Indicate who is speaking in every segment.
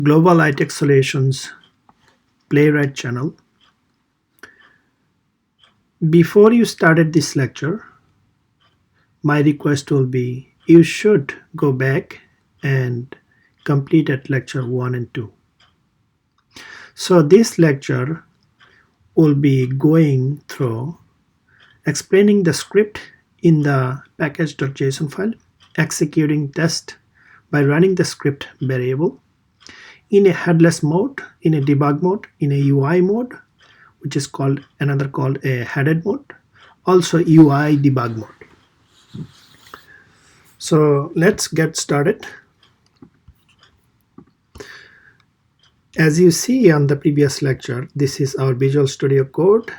Speaker 1: Global iTech Solutions Playwright channel. Before you started this lecture, my request will be you should go back and complete at lecture 1 and 2. So this lecture will be going through explaining the script in the package.json file, executing test by running the script variable in a headless mode, in a debug mode, in a UI mode, which is called a headed mode, also UI debug mode. So let's get started. As you see on the previous lecture, this is our Visual Studio Code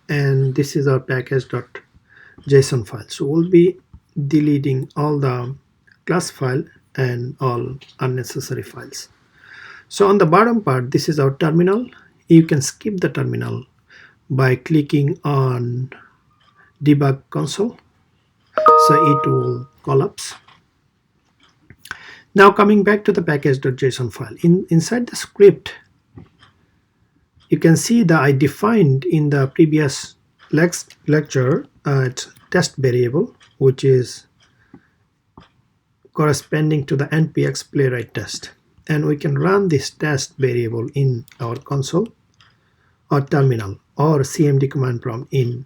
Speaker 1: and this is our package.json file. So we'll be deleting all the class file and all unnecessary files. So on the bottom part, this is our terminal. You can skip the terminal by clicking on debug console. So it will collapse. Now coming back to the package.json file. Inside the script, you can see that I defined in the previous lecture it's test variable, which is corresponding to the npx playwright test. And we can run this test variable in our console or terminal or cmd command prompt in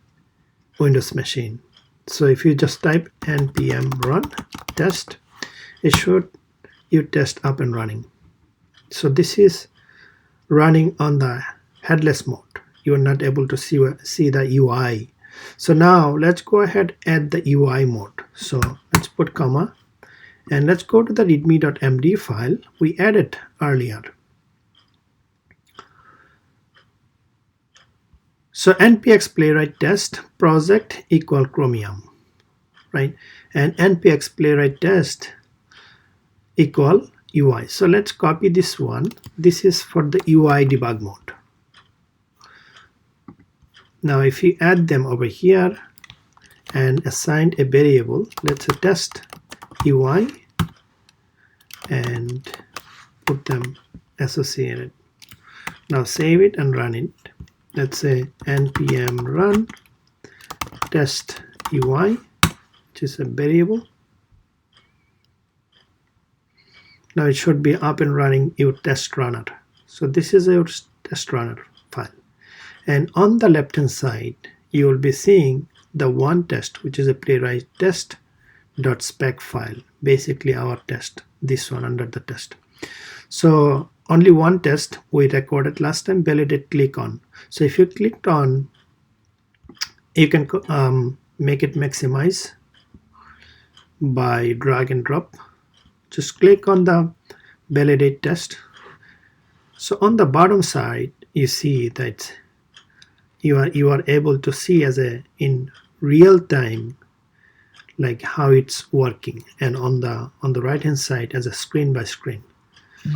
Speaker 1: Windows machine. So if you just type npm run test, it should you test up and running. So this is running on the headless mode. You are not able to see the UI. So now let's go ahead and add the UI mode. So let's put comma and let's go to the readme.md file we added earlier. So npx playwright test project equal chromium, right? And npx playwright test equal UI. So let's copy this one. This is for the UI debug mode. Now if you add them over here and assign a variable, let's say test UI and put them associated. Now save it and run it. Let's say npm run test UI, which is a variable. Now it should be up and running your test runner. So this is your test runner file. And on the left hand side, you will be seeing the one test, which is a playwright test.spec file, basically our test, this one under the test. So only one test we recorded last time, validate click on. So if you clicked on, you can make it maximize by drag and drop. Just click on the validate test. So on the bottom side, you see that you are able to see as in real time like how it's working, and on the right hand side as a screen by screen.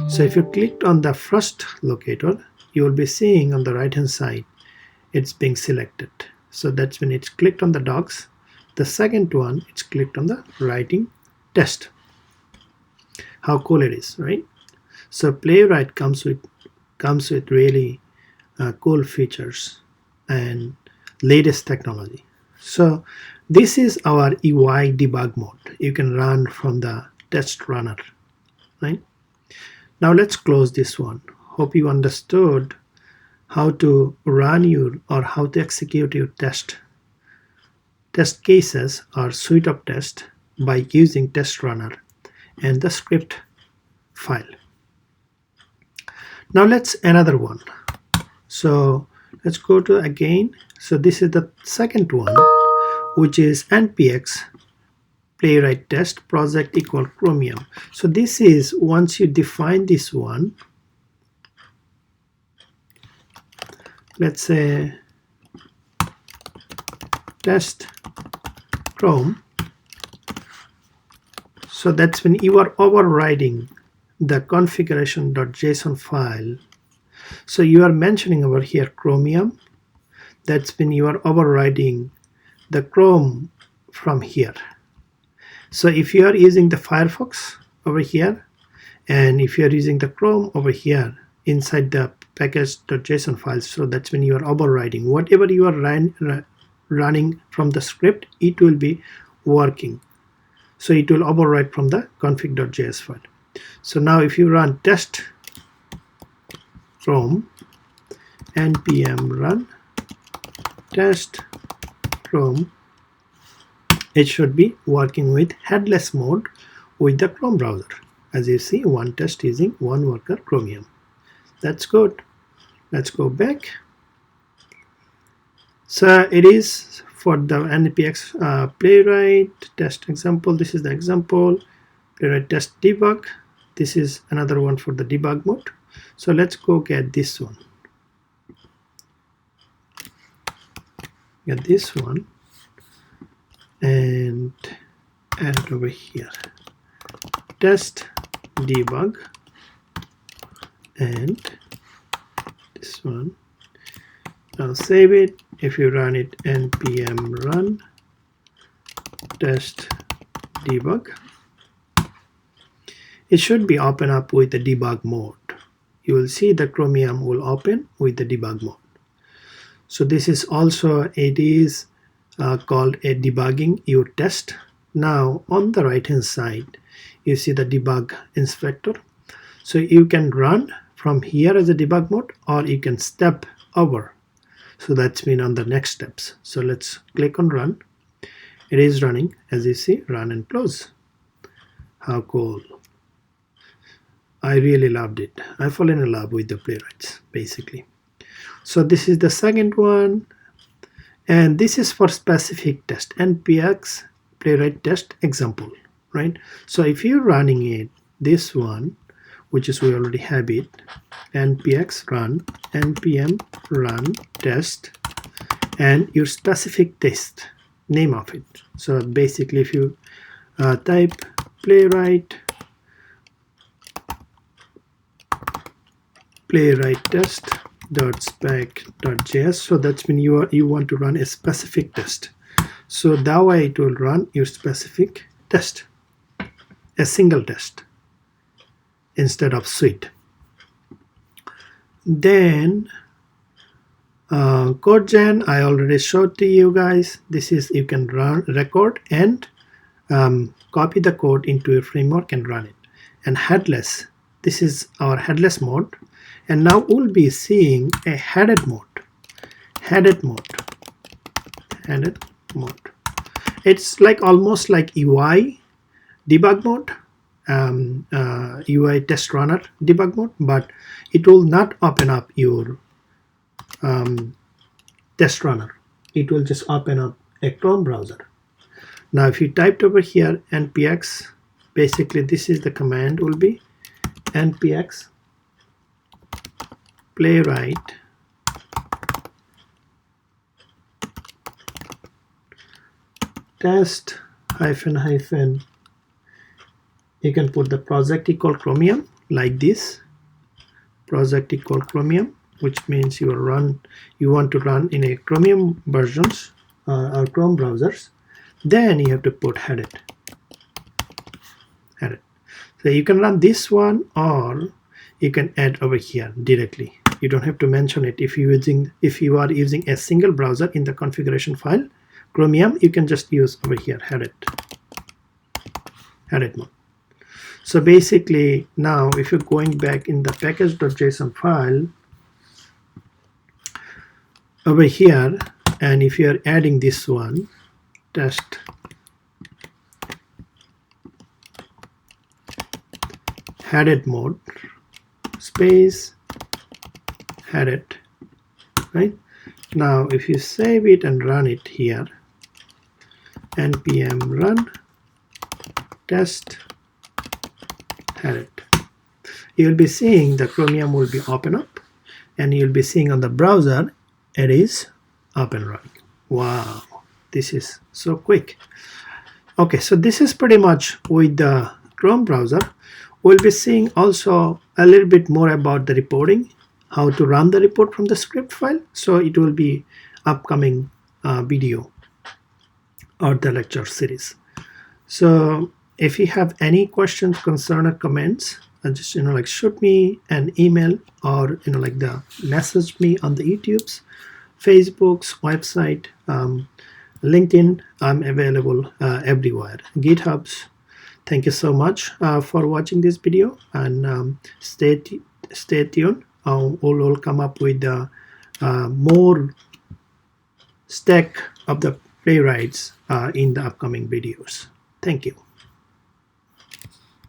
Speaker 1: So if you clicked on the first locator, you will be seeing on the right hand side it's being selected. So that's when it's clicked on the docs. The second one, it's clicked on the writing test. How cool it is, right? So playwright comes with really cool features and latest technology. So this is our UI debug mode. You can run from the test runner, right? Now let's close this one. Hope you understood how to run or how to execute your test cases or suite of tests by using test runner and the script file. Now let's another one. So let's go to again. So this is the second one, which is npx playwright test project equal chromium. So this is once you define this one, let's say test chrome. So that's when you are overriding the configuration.json file. So you are mentioning over here chromium. That's when you are overriding the Chrome from here. So if you are using the Firefox over here And if you're using the Chrome over here inside the package.json files, so that's when you are overriding whatever you are running from the script, it will be working. So it will override from the config.js file. So now if you run test Chrome npm run test Chrome, it should be working with headless mode with the Chrome browser. As you see, one test using one worker Chromium. That's good. Let's go back. So it is for the npx playwright test example. This is the example. Playwright test debug. This is another one for the debug mode. So let's go get this one. Get this one and add it over here. Test debug and this one. Now save it. If you run it, npm run test debug, it should be open up with the debug mode. You will see the Chromium will open with the debug mode. So this is also, it is called a debugging your test. Now on the right hand side you see the debug inspector. So you can run from here as a debug mode, or you can step over. So that's mean on the next steps. So let's click on run. It is running, as you see, run and close. How cool. I really loved it. I've fallen in love with the playwrights basically. So this is the second one, and this is for specific test, npx playwright test example, right? So if you're running it, this one, which is we already have it, npx run npm run test and your specific test name of it. So basically if you type playwright test.spec.js, so that's when you want to run a specific test. So that way it will run your specific test, a single test instead of suite. Then CodeGen I already showed to you guys. This is, you can record and copy the code into your framework and run it. And Headless, this is our headless mode. And now we'll be seeing a headed mode. It's like almost like UI debug mode, UI test runner debug mode, but it will not open up your test runner. It will just open up a Chrome browser. Now if you typed over here npx, basically this is the command will be npx playwright test -- you can put the project equal Chromium like this, project equal Chromium, which means you want to run in a Chromium versions or Chrome browsers. Then you have to put headed. So you can run this one, or you can add over here directly. You don't have to mention it. If you are using a single browser in the configuration file Chromium, you can just use over here headed mode. So basically now if you're going back in the package.json file over here, and if you're adding this one, test headed mode space headed, right? Now if you save it and run it here, npm run test headed, you'll be seeing the Chromium will be open up, and you'll be seeing on the browser it is up and running. Wow, this is so quick. Okay, so this is pretty much with the Chrome browser. We'll be seeing also a little bit more about the reporting, how to run the report from the script file. So it will be upcoming video or the lecture series. So if you have any questions, concern, or comments, just like shoot me an email, or like the message me on the YouTube's, Facebook's website, LinkedIn. I'm available everywhere. GitHub's. Thank you so much for watching this video, and stay tuned. We'll come up with more stack of the playwrights in the upcoming videos. Thank you.